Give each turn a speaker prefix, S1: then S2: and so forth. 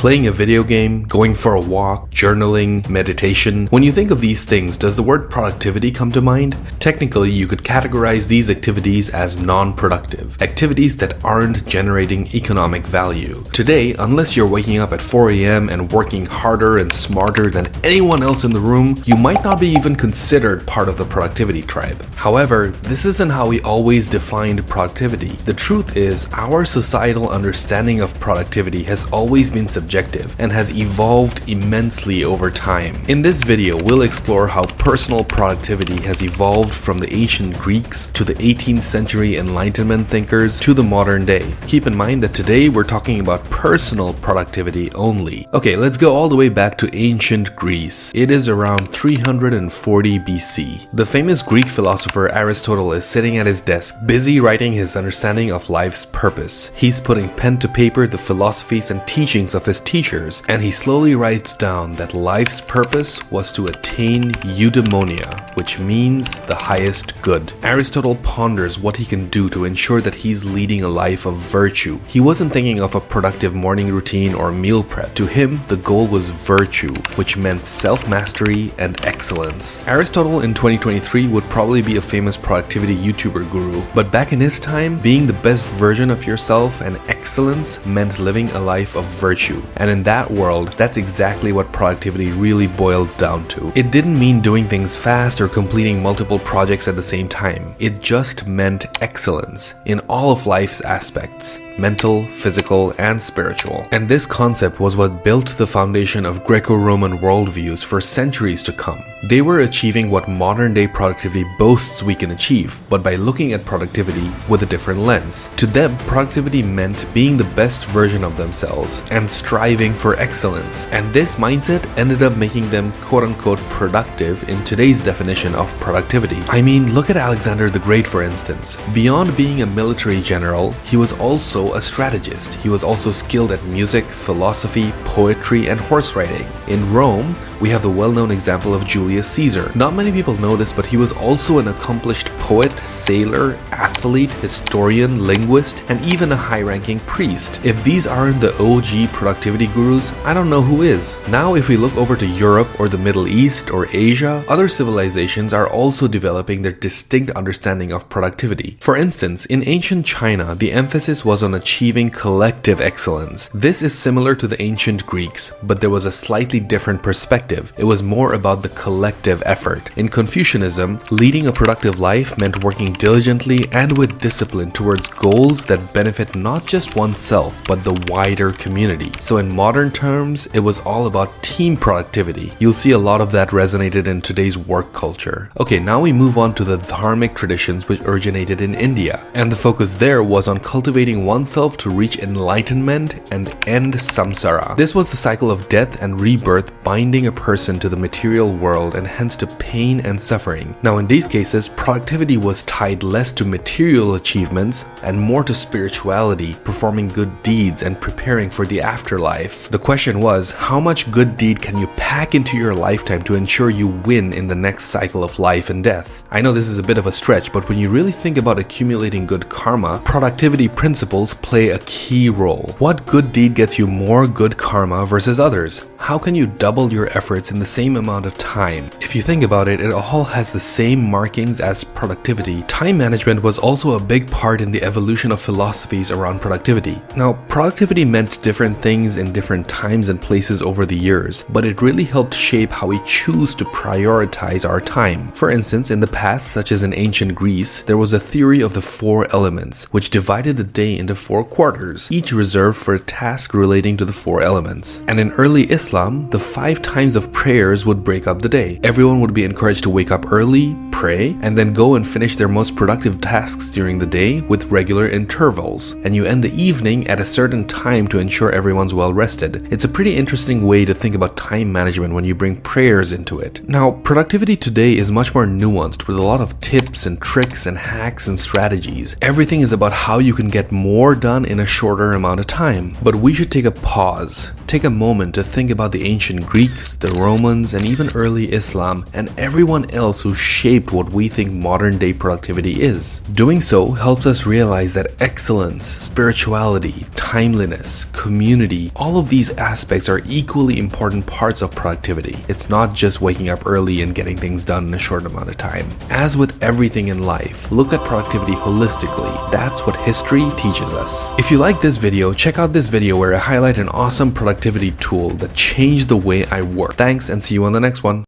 S1: playing a video game, going for a walk, journaling, meditation. When you think of these things, does the word productivity come to mind? Technically, you could categorize these activities as non-productive, activities that aren't generating economic value. Today, unless you're waking up at 4 a.m. and working harder and smarter than anyone else in the room, you might not be even considered part of the productivity tribe. However, this isn't how we always defined productivity. The truth is, our societal understanding of productivity has always been subjective and has evolved immensely over time. In this video, we'll explore how personal productivity has evolved from the ancient Greeks to the 18th century Enlightenment thinkers to the modern day. Keep in mind that today we're talking about personal productivity only. Okay, let's go all the way back to ancient Greece. It is around 340 BC. The famous Greek philosopher Aristotle is sitting at his desk, busy writing his understanding of life's purpose. He's putting pen to paper the philosophies and teachings of his teachers, and he slowly writes down that life's purpose was to attain eudaemonia, which means the highest good. Aristotle ponders what he can do to ensure that he's leading a life of virtue. He wasn't thinking of a productive morning routine or meal prep. To him, the goal was virtue, which meant self-mastery and excellence. Aristotle in 2023 would probably be a famous productivity YouTuber guru, but back in his time, being the best version of yourself and excellence meant living a life of virtue. And in that world, that's exactly what productivity really boiled down to. It didn't mean doing things fast or completing multiple projects at the same time. It just meant excellence in all of life's aspects: mental, physical, and spiritual. And this concept was what built the foundation of Greco-Roman worldviews for centuries to come. They were achieving what modern-day productivity boasts we can achieve, but by looking at productivity with a different lens. To them, productivity meant being the best version of themselves and striving for excellence. And this mindset ended up making them quote-unquote productive in today's definition of productivity. I mean, look at Alexander the Great, for instance. Beyond being a military general, he was also a strategist. He was also skilled at music, philosophy, poetry, and horse riding. In Rome, we have the well-known example of Julius Caesar. Not many people know this, but he was also an accomplished poet, sailor, athlete, historian, linguist, and even a high-ranking priest. If these aren't the OG productivity gurus, I don't know who is. Now, if we look over to Europe or the Middle East or Asia, other civilizations are also developing their distinct understanding of productivity. For instance, in ancient China, the emphasis was on achieving collective excellence. This is similar to the ancient Greeks, but there was a slightly different perspective. It was more about the collective effort. In Confucianism, leading a productive life meant working diligently and with discipline towards goals that benefit not just oneself, but the wider community. So in modern terms, it was all about team productivity. You'll see a lot of that resonated in today's work culture. Okay, now we move on to the dharmic traditions which originated in India. And the focus there was on cultivating oneself to reach enlightenment and end samsara. This was the cycle of death and rebirth binding a person to the material world and hence to pain and suffering. Now in these cases, productivity was tied less to material achievements and more to spirituality, performing good deeds and preparing for the afterlife. The question was, how much good deed can you pack into your lifetime to ensure you win in the next cycle of life and death? I know this is a bit of a stretch, but when you really think about accumulating good karma, productivity principles play a key role. What good deed gets you more good karma versus others? How can you double your efforts in the same amount of time? If you think about it, it all has the same markings as productivity. Time management was also a big part in the evolution of philosophies around productivity. Now, productivity meant different things in different times and places over the years, but it really helped shape how we choose to prioritize our time. For instance, in the past, such as in ancient Greece, there was a theory of the 4 elements, which divided the day into 4 quarters, each reserved for a task relating to the 4 elements. And in early Islam, the 5 times of prayers would break up the day. Everyone would be encouraged to wake up early, pray, and then go and finish their most productive tasks during the day with regular intervals. And you end the evening at a certain time to ensure everyone's well rested. It's a pretty interesting way to think about time management when you bring prayers into it. Now, productivity today is much more nuanced with a lot of tips and tricks and hacks and strategies. Everything is about how you can get more done in a shorter amount of time. But we should take a pause Take a moment to think about the ancient Greeks, the Romans, and even early Islam, and everyone else who shaped what we think modern day productivity is. Doing so helps us realize that excellence, spirituality, timeliness, community, all of these aspects are equally important parts of productivity. It's not just waking up early and getting things done in a short amount of time. As with everything in life, look at productivity holistically. That's what history teaches us. If you like this video, check out this video where I highlight an awesome productivity tool that changed the way I work. Thanks, and see you on the next one.